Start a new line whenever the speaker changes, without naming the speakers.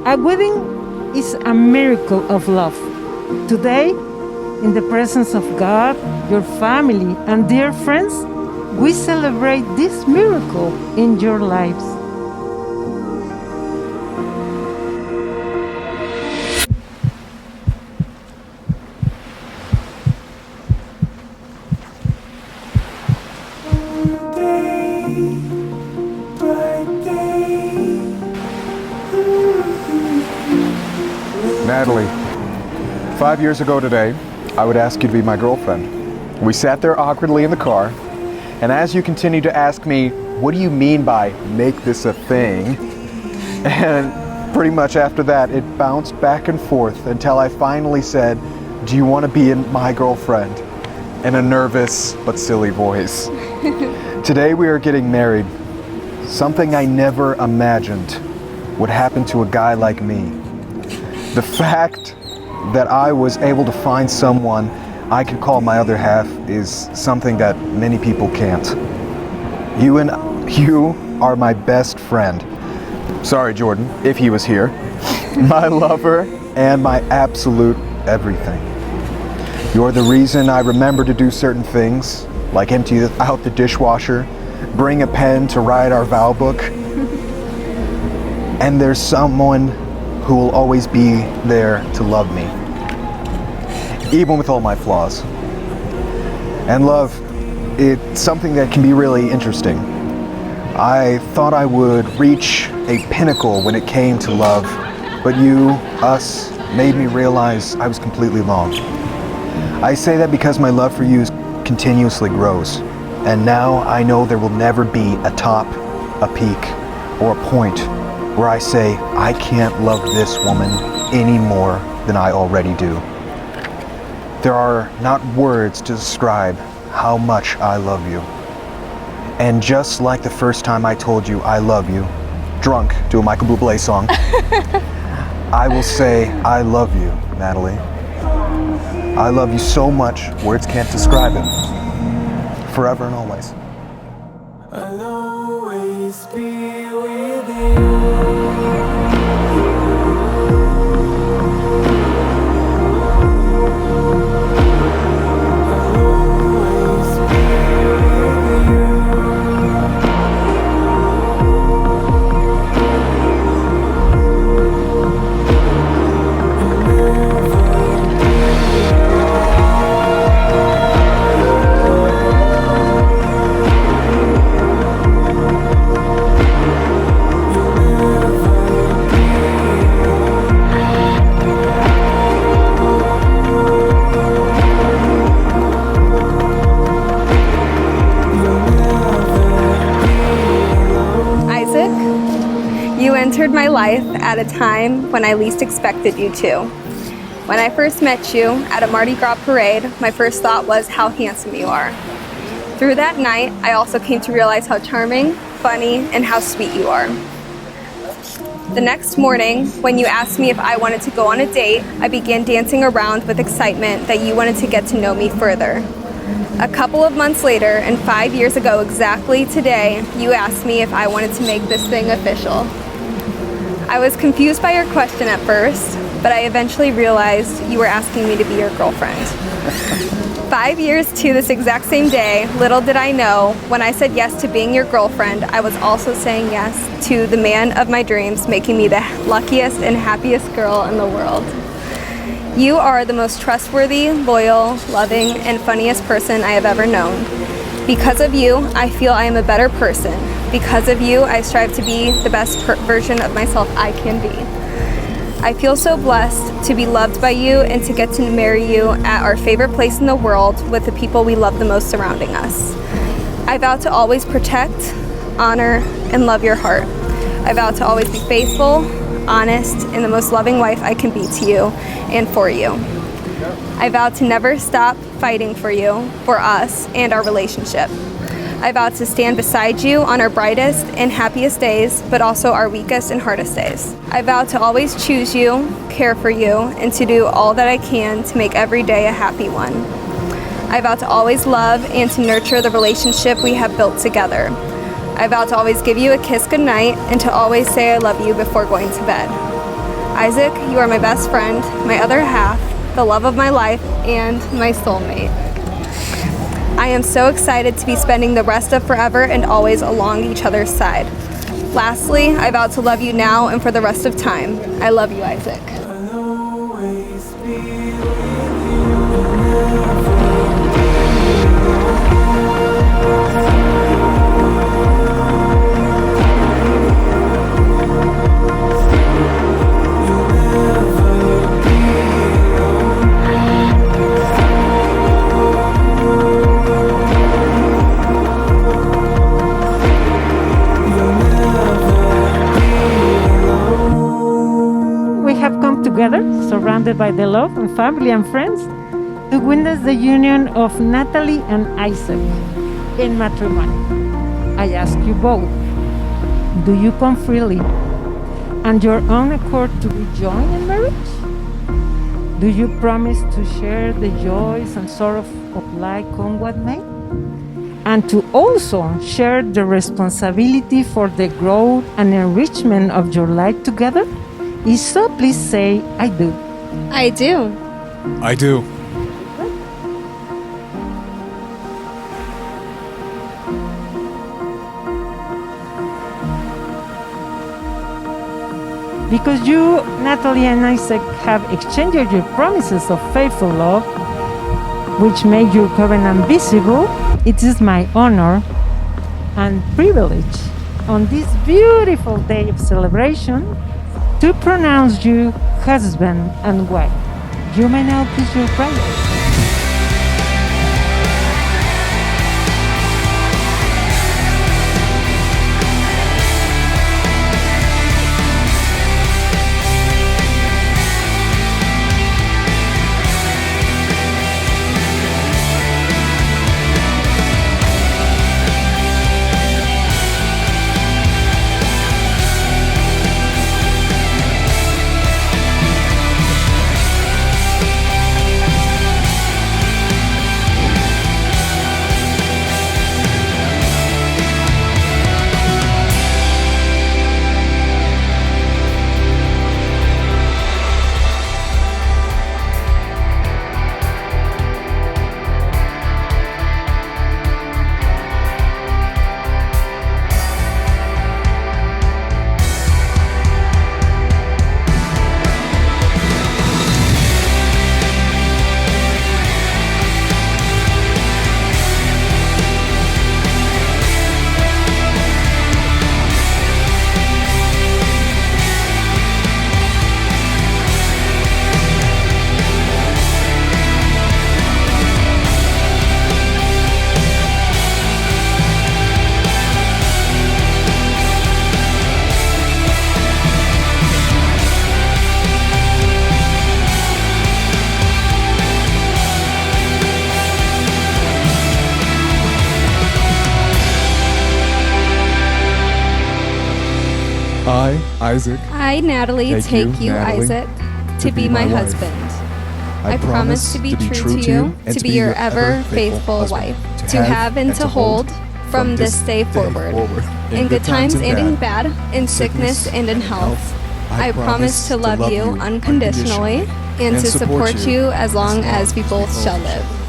A wedding is a miracle of love. Today, in the presence of God, your family, and dear friends, we celebrate this miracle in your lives.
Natalie, 5 years ago today, I would ask you to be my girlfriend. We sat there awkwardly in the car, and as you continued to ask me, what do you mean by make this a thing? And pretty much after that, it bounced back and forth until I finally said, do you want to be my girlfriend? In a nervous but silly voice. Today we are getting married. Something I never imagined would happen to a guy like me. The fact that I was able to find someone I could call my other half is something that many people can't. You are my best friend. Sorry, Jordan, if he was here. My lover and my absolute everything. You're the reason I remember to do certain things, like empty out the dishwasher, bring a pen to write our vow book. And there's someone who will always be there to love me, even with all my flaws. And love, it's something that can be really interesting. I thought I would reach a pinnacle when it came to love, but us, made me realize I was completely wrong. I say that because my love for you continuously grows, and now I know there will never be a top, a peak, or a point where I say, I can't love this woman any more than I already do. There are not words to describe how much I love you. And just like the first time I told you I love you, drunk to a Michael Bublé song, I will say, I love you, Natalie. I love you so much, words can't describe it. Forever and always.
I'll always be with you.
You entered my life at a time when I least expected you to. When I first met you at a Mardi Gras parade, my first thought was how handsome you are. Through that night, I also came to realize how charming, funny, and how sweet you are. The next morning, when you asked me if I wanted to go on a date, I began dancing around with excitement that you wanted to get to know me further. A couple of months later, and 5 years ago exactly today, you asked me if I wanted to make this thing official. I was confused by your question at first, but I eventually realized you were asking me to be your girlfriend. 5 years to this exact same day, little did I know, when I said yes to being your girlfriend, I was also saying yes to the man of my dreams, making me the luckiest and happiest girl in the world. You are the most trustworthy, loyal, loving, and funniest person I have ever known. Because of you, I feel I am a better person. Because of you, I strive to be the best version of myself I can be. I feel so blessed to be loved by you and to get to marry you at our favorite place in the world with the people we love the most surrounding us. I vow to always protect, honor, and love your heart. I vow to always be faithful, honest, and the most loving wife I can be to you and for you. I vow to never stop fighting for you, for us, and our relationship. I vow to stand beside you on our brightest and happiest days, but also our weakest and hardest days. I vow to always choose you, care for you, and to do all that I can to make every day a happy one. I vow to always love and to nurture the relationship we have built together. I vow to always give you a kiss goodnight and to always say I love you before going to bed. Isaac, you are my best friend, my other half, the love of my life, and my soulmate. I am so excited to be spending the rest of forever and always along each other's side. Lastly, I vow to love you now and for the rest of time. I love you, Isaac.
I'll always be with you.
We have come together, surrounded by the love and family and friends, to witness the union of Natalie and Isaac in matrimony. I ask you both, do you come freely and your own accord to be joined in marriage? Do you promise to share the joys and sorrows of life come what may? And to also share the responsibility for the growth and enrichment of your life together? If so, please say, I do.
I do.
I do.
Because you, Natalie and Isaac, have exchanged your promises of faithful love, which made your covenant visible, it is my honor and privilege on this beautiful day of celebration to pronounce you husband and wife. You may now kiss your bride.
I, Isaac,
I, Natalie, take you,
Natalie,
Isaac, to be my
wife.
husband. I promise to be true to you,
and
to be your ever faithful wife, to have and to hold from this day forward, in good times and in bad, in sickness and in health. I promise to love you unconditionally and to support you as long as we both shall live.